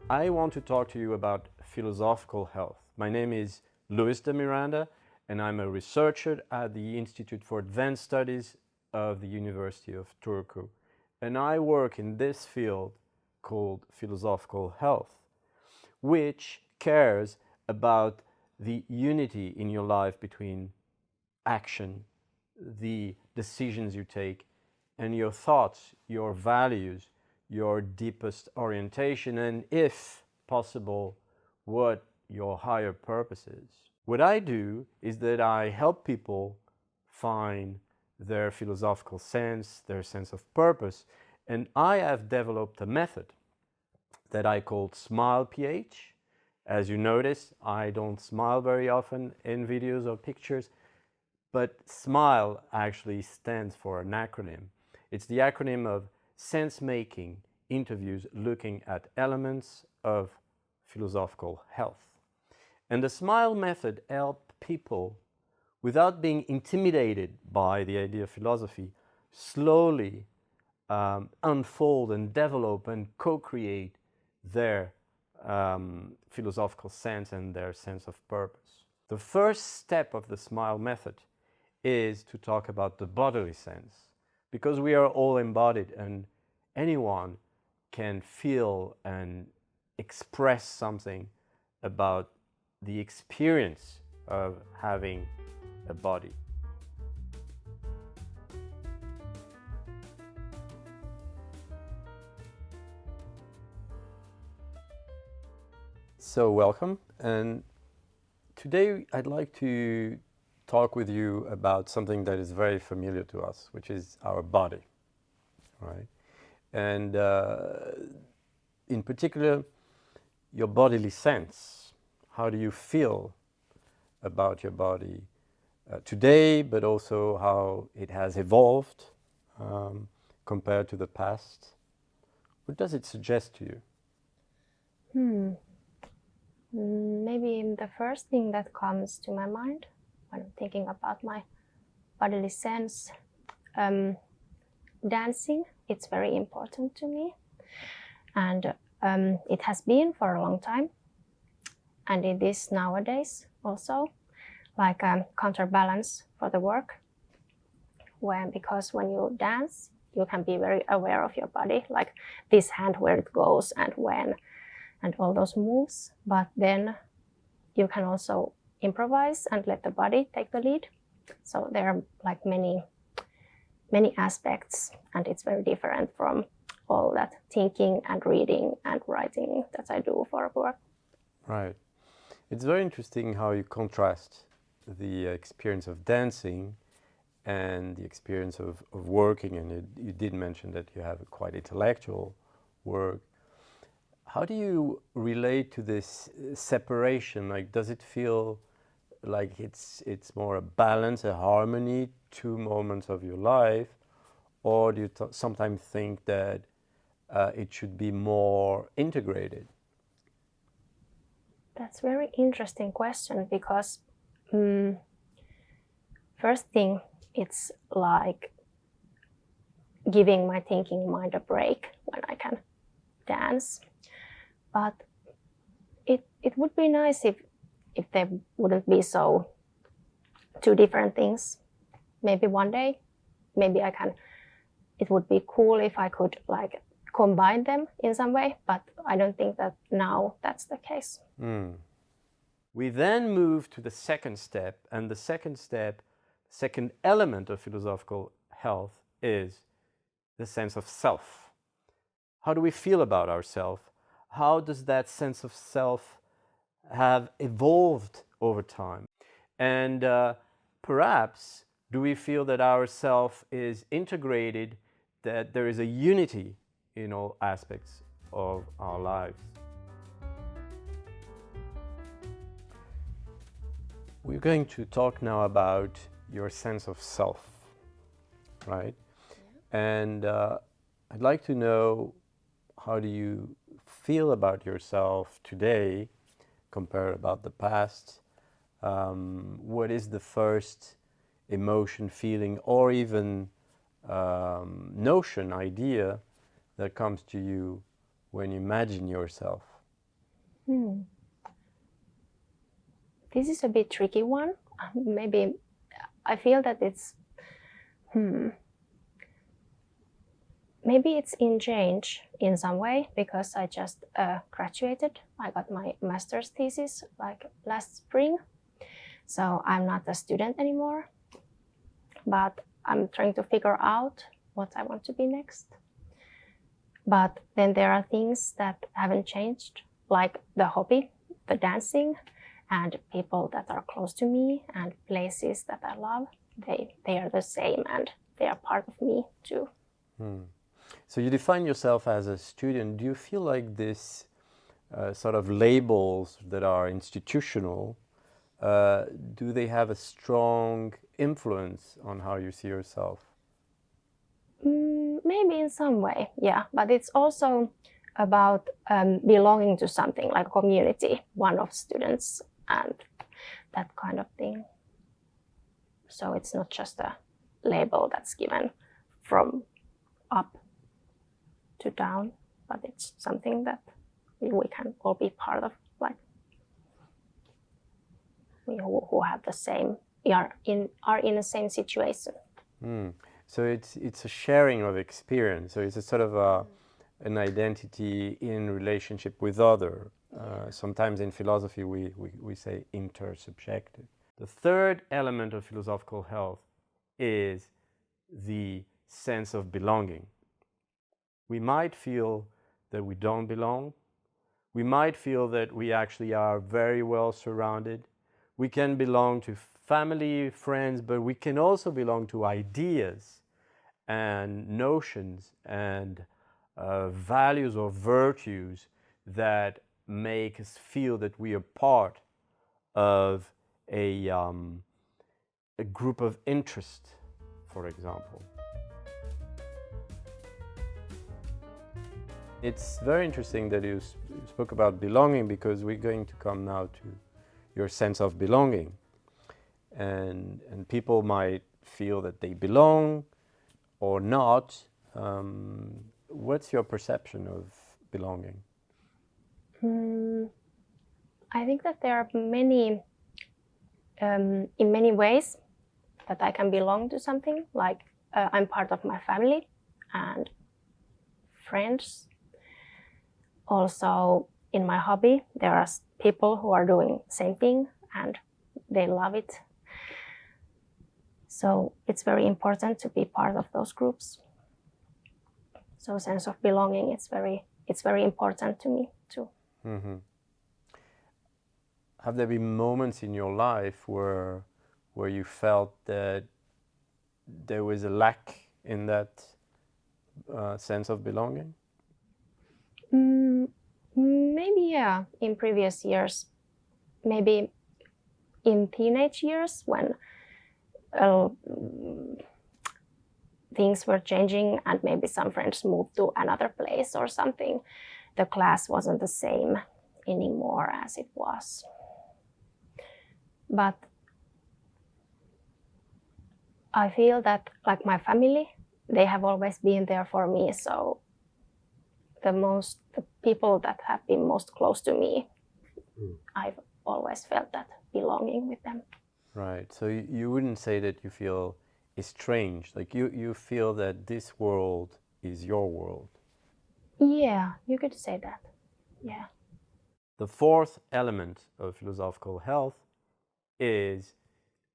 I want to talk to you about philosophical health. My name is Luis de Miranda, and I'm a researcher at the Institute for Advanced Studies of the University of Turku. And I work in this field called philosophical health, which cares about the unity in your life between action, the decisions you take, and your thoughts, your values, your deepest orientation, and if possible, what your higher purpose is. What I do is that I help people find their philosophical sense, their sense of purpose, and I have developed a method that I called Smile PH. As you notice, I don't smile very often in videos or pictures, but SMILE actually stands for an acronym. It's the acronym of Sense-Making Interviews Looking at Elements of Philosophical Health. And the SMILE method helps people, without being intimidated by the idea of philosophy, slowly unfold and develop and co-create their philosophical sense and their sense of purpose. The first step of the SMILE method is to talk about the bodily sense, because we are all embodied and anyone can feel and express something about the experience of having a body. So welcome, and today I'd like to talk with you about something that is very familiar to us, which is our body, right? And in particular, your bodily sense. How do you feel about your body today, but also how it has evolved compared to the past? What does it suggest to you? Maybe the first thing that comes to my mind when I'm thinking about my bodily sense, dancing, it's very important to me. And it has been for a long time. And it is nowadays also like a counterbalance for the work. Because when you dance, you can be very aware of your body, like this hand, where it goes and when, and all those moves. But then you can also improvise and let the body take the lead. So there are like many aspects, and it's very different from all that thinking and reading and writing that I do for work. Right. It's very interesting how you contrast the experience of dancing and the experience of working, and you did mention that you have a quite intellectual work. How do you relate to this separation? Like, does it feel like it's more a balance, a harmony, two moments of your life, or do you sometimes think that it should be more integrated? That's a very interesting question, because first thing, it's like giving my thinking mind a break when I can dance. But it would be nice if they wouldn't be so two different things. Maybe one day, maybe it would be cool if I could like combine them in some way, but I don't think that now that's the case. We then move to the second step, and the second element of philosophical health is the sense of self. How do we feel about ourselves? How does that sense of self have evolved over time? And perhaps, do we feel that our self is integrated, that there is a unity in all aspects of our lives? We're going to talk now about your sense of self, right? Yeah. And I'd like to know, how do you feel about yourself today compared about the past? What is the first emotion, feeling, or even notion, idea that comes to you when you imagine yourself Hmm. This is a bit tricky one. Maybe I feel that it's maybe it's in change in some way because I just graduated. I got my master's thesis like last spring. So I'm not a student anymore, but I'm trying to figure out what I want to be next. But then there are things that haven't changed, like the hobby, the dancing, and people that are close to me and places that I love. They are the same and they are part of me too. So you define yourself as a student. Do you feel like this sort of labels that are institutional, do they have a strong influence on how you see yourself? Maybe in some way, yeah. But it's also about belonging to something like a community, one of students and that kind of thing. So it's not just a label that's given from up to down, but it's something that we can all be part of, like we who have the same, are in the same situation. So it's a sharing of experience. So it's a sort of an identity in relationship with other. Sometimes in philosophy we say intersubjective. The third element of philosophical health is the sense of belonging. We might feel that we don't belong. We might feel that we actually are very well surrounded. We can belong to family, friends, but we can also belong to ideas and notions and values or virtues that make us feel that we are part of a group of interest, for example. It's very interesting that you spoke about belonging, because we're going to come now to your sense of belonging. And people might feel that they belong or not. What's your perception of belonging? I think that there are many, in many ways, that I can belong to something. Like I'm part of my family and friends. Also, in my hobby, there are people who are doing the same thing and they love it. So it's very important to be part of those groups. So sense of belonging, it's very important to me too. Mm-hmm. Have there been moments in your life where you felt that there was a lack in that sense of belonging? Maybe, yeah, in previous years. Maybe in teenage years when things were changing and maybe some friends moved to another place or something. The class wasn't the same anymore as it was. But I feel that, like my family, they have always been there for me. So the people that have been most close to me, I've always felt that belonging with them. Right. So you wouldn't say that you feel estranged, like you feel that this world is your world. Yeah, you could say that. Yeah. The fourth element of philosophical health is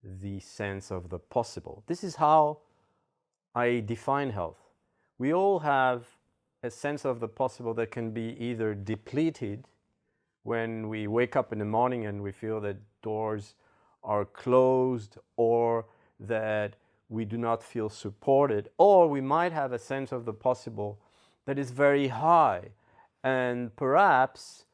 the sense of the possible. This is how I define health. We all have a sense of the possible that can be either depleted when we wake up in the morning and we feel that doors are closed, or that we do not feel supported, or we might have a sense of the possible that is very high and perhaps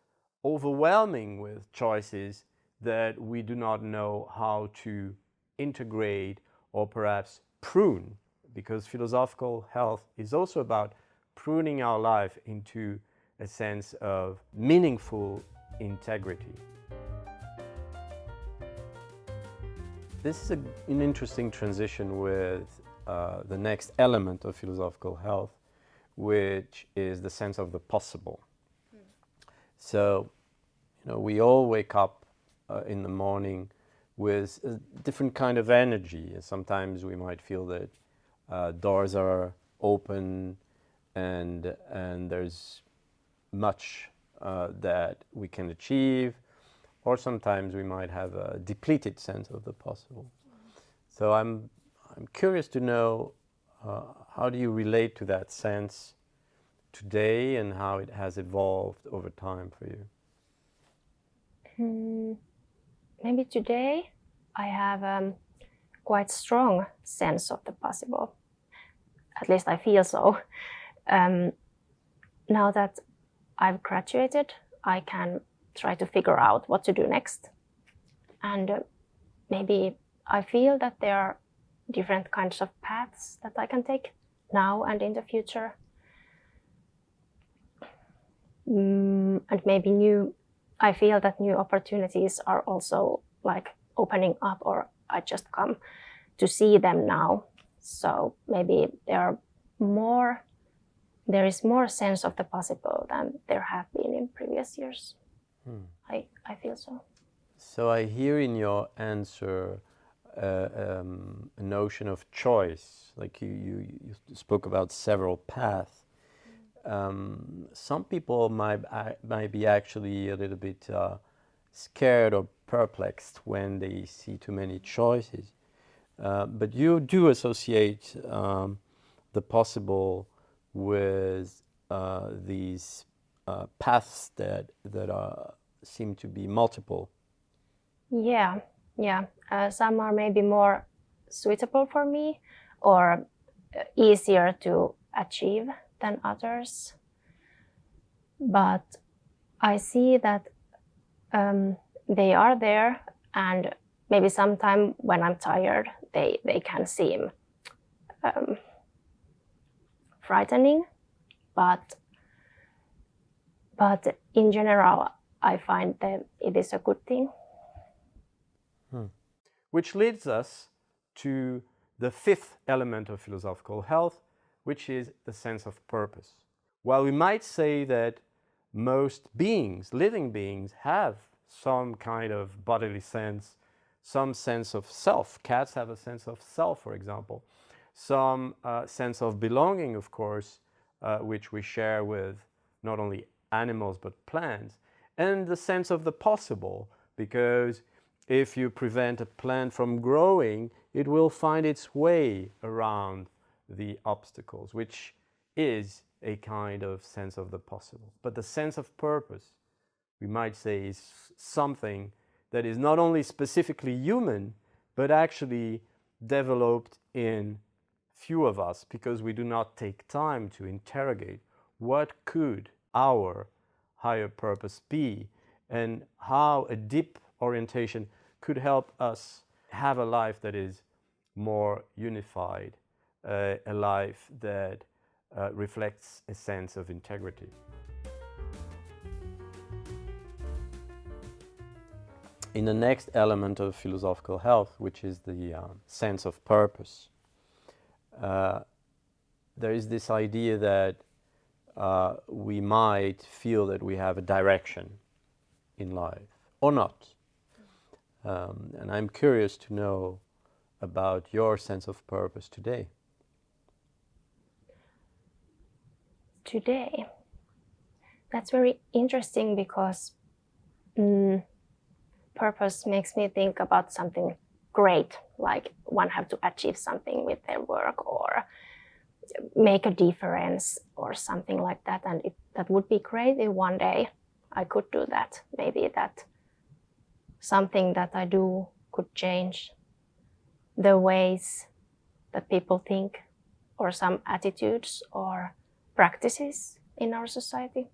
overwhelming with choices that we do not know how to integrate or perhaps prune, because philosophical health is also about pruning our life into a sense of meaningful integrity. This is an interesting transition with the next element of philosophical health, which is the sense of the possible. So, we all wake up in the morning with a different kind of energy. Sometimes we might feel that doors are open and there's much that we can achieve, or sometimes we might have a depleted sense of the possible. So I'm curious to know how do you relate to that sense today and how it has evolved over time for you? Maybe today I have a quite strong sense of the possible. At least I feel so. Now that I've graduated, I can try to figure out what to do next. And maybe I feel that there are different kinds of paths that I can take now and in the future. And maybe I feel that new opportunities are also like opening up, or I just come to see them now. So maybe there is more sense of the possible than there have been in previous years. I feel so. So I hear in your answer a notion of choice, like you spoke about several paths. Some people might be actually a little bit scared or perplexed when they see too many choices. But you do associate the possible with these paths that seem to be multiple. Yeah. Some are maybe more suitable for me or easier to achieve than others. But I see that they are there, and maybe sometime when I'm tired, they can seem frightening. But in general, I find that it is a good thing. Which leads us to the fifth element of philosophical health, which is the sense of purpose. While we might say that most beings, living beings, have some kind of bodily sense, some sense of self. Cats have a sense of self, for example. Some sense of belonging, of course, which we share with not only animals but plants. And the sense of the possible, because if you prevent a plant from growing, it will find its way around the obstacles, which is a kind of sense of the possible. But the sense of purpose, we might say, is something that is not only specifically human, but actually developed in few of us, because we do not take time to interrogate what could our higher purpose be, and how a deep orientation could help us have a life that is more unified, a life that reflects a sense of integrity. In the next element of philosophical health, which is the sense of purpose, there is this idea that we might feel that we have a direction in life, or not. And I'm curious to know about your sense of purpose today. Today, that's very interesting, because purpose makes me think about something great, like one have to achieve something with their work or make a difference or something like that. And that would be great if one day I could do that. Maybe that something that I do could change the ways that people think, or some attitudes or practices in our society.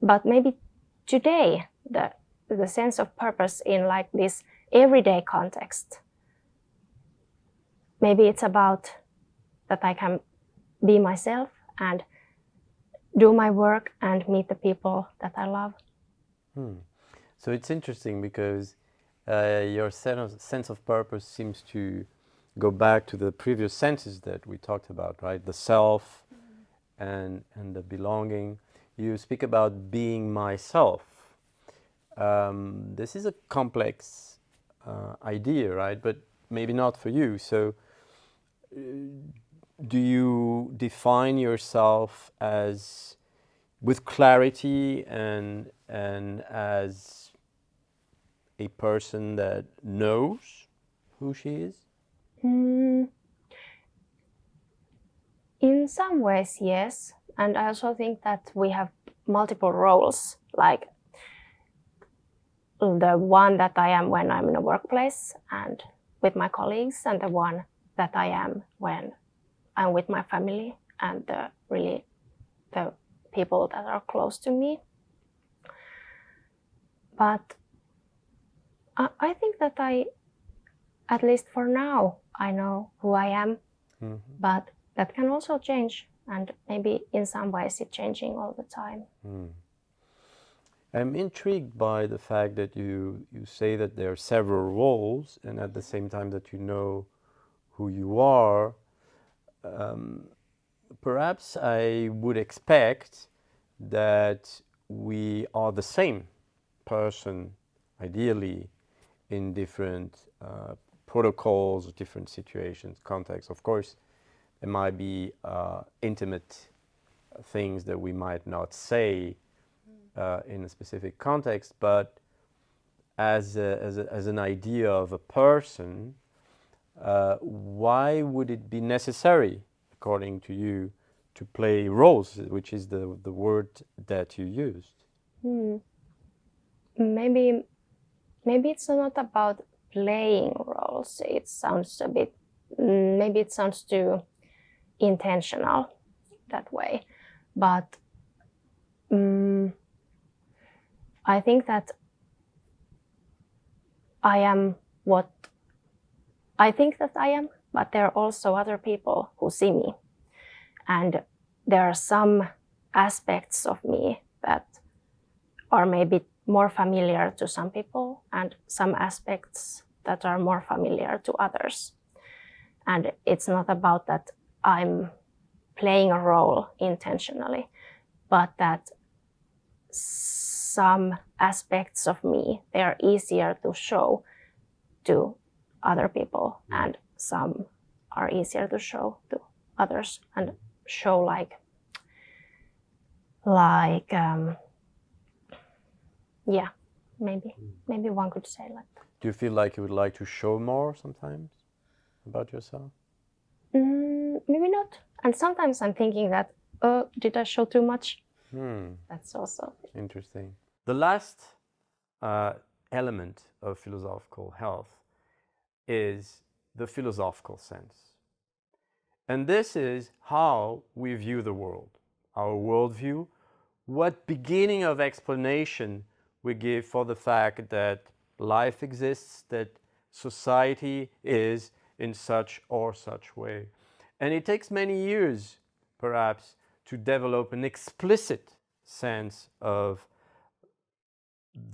But maybe today, the sense of purpose in like this everyday context, maybe it's about that I can be myself and do my work and meet the people that I love. So it's interesting because your sense of purpose seems to go back to the previous senses that we talked about, right? The self and the belonging. You speak about being myself. this is a complex idea, right? But maybe not for you. So do you define yourself as with clarity and as a person that knows who she is? In some ways, yes. And I also think that we have multiple roles, like the one that I am when I'm in a workplace and with my colleagues, and the one that I am when I'm with my family and the people that are close to me. But I think that at least for now, I know who I am, but that can also change, and maybe in some ways it's changing all the time. I'm intrigued by the fact that you say that there are several roles, and at the same time that you know who you are. Perhaps I would expect that we are the same person, ideally, in different protocols, different situations, contexts. Of course, there might be intimate things that we might not say in a specific context, but as an idea of a person, why would it be necessary, according to you, to play roles, which is the word that you used? Maybe it's not about playing roles. It sounds maybe it sounds too intentional that way. But I think that I am what I think that I am, but there are also other people who see me. And there are some aspects of me that are maybe more familiar to some people and some aspects that are more familiar to others. And it's not about that I'm playing a role intentionally, but that some aspects of me, they are easier to show to other people, and some are easier to show to others, and show like maybe one could say like that. Do you feel like you would like to show more sometimes about yourself? Maybe not. And sometimes I'm thinking that, did I show too much? That's also interesting. The last element of philosophical health is the philosophical sense. And this is how we view the world, our worldview, what beginning of explanation we give for the fact that life exists, that society is in such or such way. And it takes many years, perhaps, to develop an explicit sense of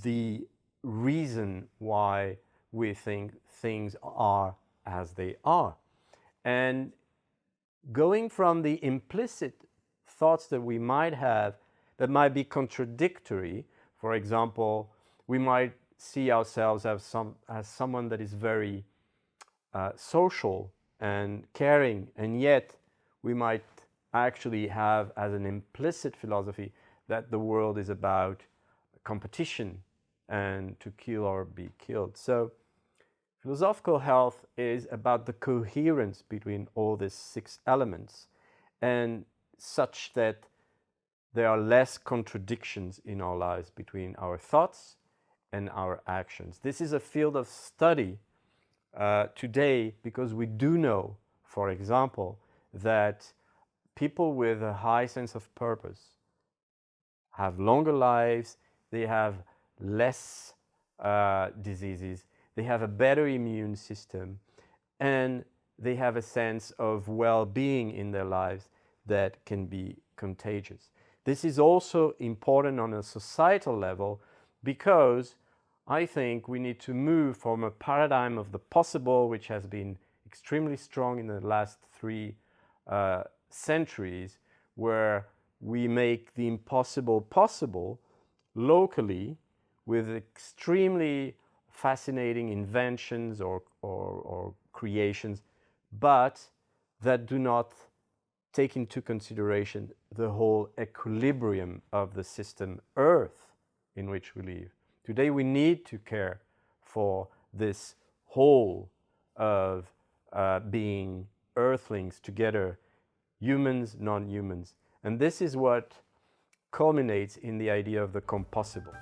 the reason why we think things are as they are. And going from the implicit thoughts that we might have that might be contradictory, for example, we might see ourselves as someone that is very social and caring, and yet we might actually have as an implicit philosophy that the world is about competition and to kill or be killed. So philosophical health is about the coherence between all these 6 elements, and such that there are less contradictions in our lives between our thoughts and our actions. This is a field of study today, because we do know, for example, that people with a high sense of purpose have longer lives, they have less diseases, they have a better immune system, and they have a sense of well-being in their lives that can be contagious. This is also important on a societal level, because I think we need to move from a paradigm of the possible, which has been extremely strong in the last 3 centuries, where we make the impossible possible locally with extremely fascinating inventions or creations, but that do not take into consideration the whole equilibrium of the system Earth in which we live. Today we need to care for this whole of being Earthlings together, humans, non-humans. And this is what culminates in the idea of the compossible.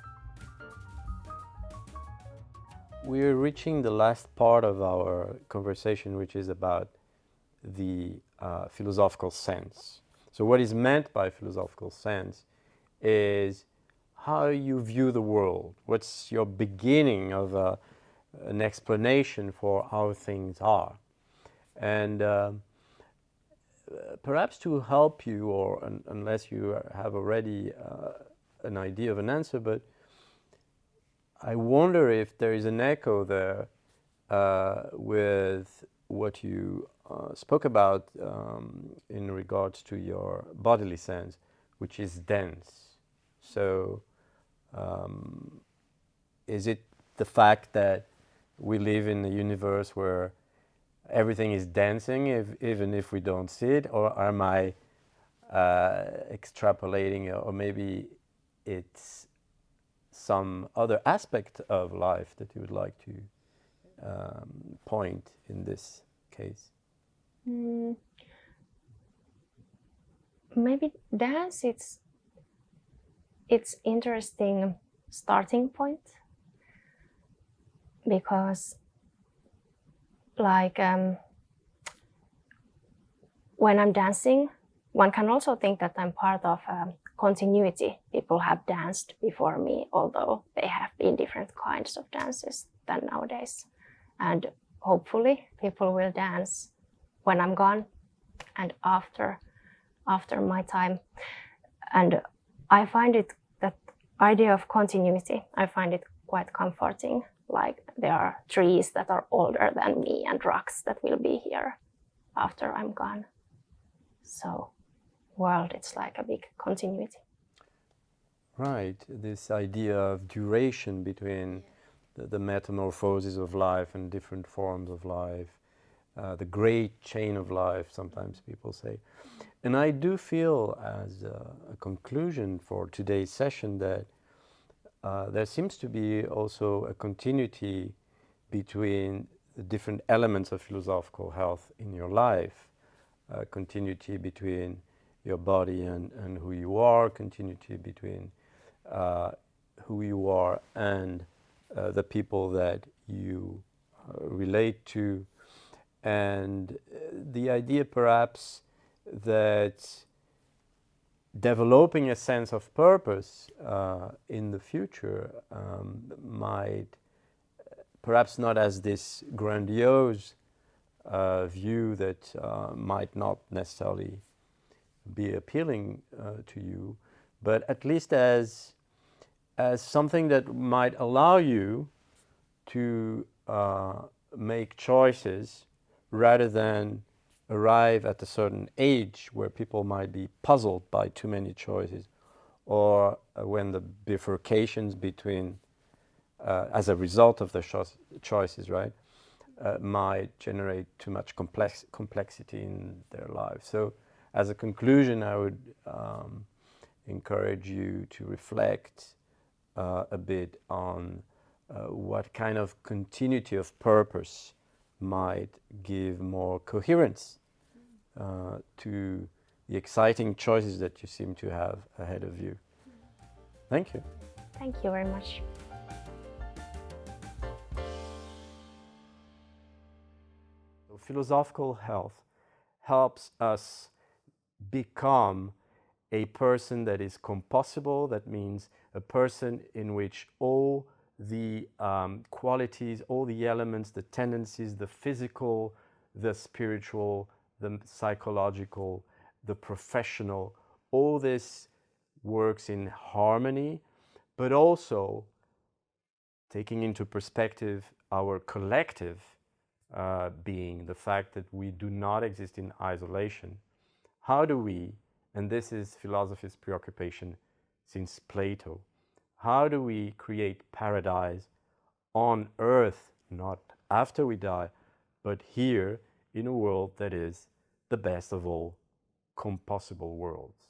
We're reaching the last part of our conversation, which is about the philosophical sense. So what is meant by philosophical sense is how you view the world. What's your beginning of an explanation for how things are? And perhaps to help you, or unless you have already an idea of an answer, but I wonder if there is an echo there with what you spoke about in regards to your bodily sense, which is dense. So is it the fact that we live in a universe where everything is dancing, even if we don't see it, or am I extrapolating, or maybe it's some other aspect of life that you would like to point in this case? Maybe dance, it's interesting starting point, because like when I'm dancing, one can also think that I'm part of continuity. People have danced before me, although they have been different kinds of dances than nowadays. And hopefully people will dance when I'm gone and after my time. And I find it, that idea of continuity, I find it quite comforting. Like there are trees that are older than me and rocks that will be here after I'm gone. So world, it's like a big continuity. Right, this idea of duration between the metamorphosis of life and different forms of life, the great chain of life, sometimes people say. And I do feel, as a conclusion for today's session, that there seems to be also a continuity between the different elements of philosophical health in your life, continuity between your body and who you are, continuity between who you are and the people that you relate to, and the idea perhaps that developing a sense of purpose in the future might, perhaps not as this grandiose view that might not necessarily be appealing to you, but at least as something that might allow you to make choices rather than arrive at a certain age where people might be puzzled by too many choices, or when the bifurcations between, as a result of the choices, right, might generate too much complexity in their lives. So as a conclusion, I would encourage you to reflect a bit on what kind of continuity of purpose might give more coherence to the exciting choices that you seem to have ahead of you. Thank you. Thank you very much. So philosophical health helps us become a person that is compossible. That means a person in which all the qualities, all the elements, the tendencies, the physical, the spiritual, the psychological, the professional, all this works in harmony, but also taking into perspective our collective being, the fact that we do not exist in isolation. How do we, and this is philosophy's preoccupation since Plato, How do we create paradise on earth, not after we die, but here in a world that is the best of all compossible worlds?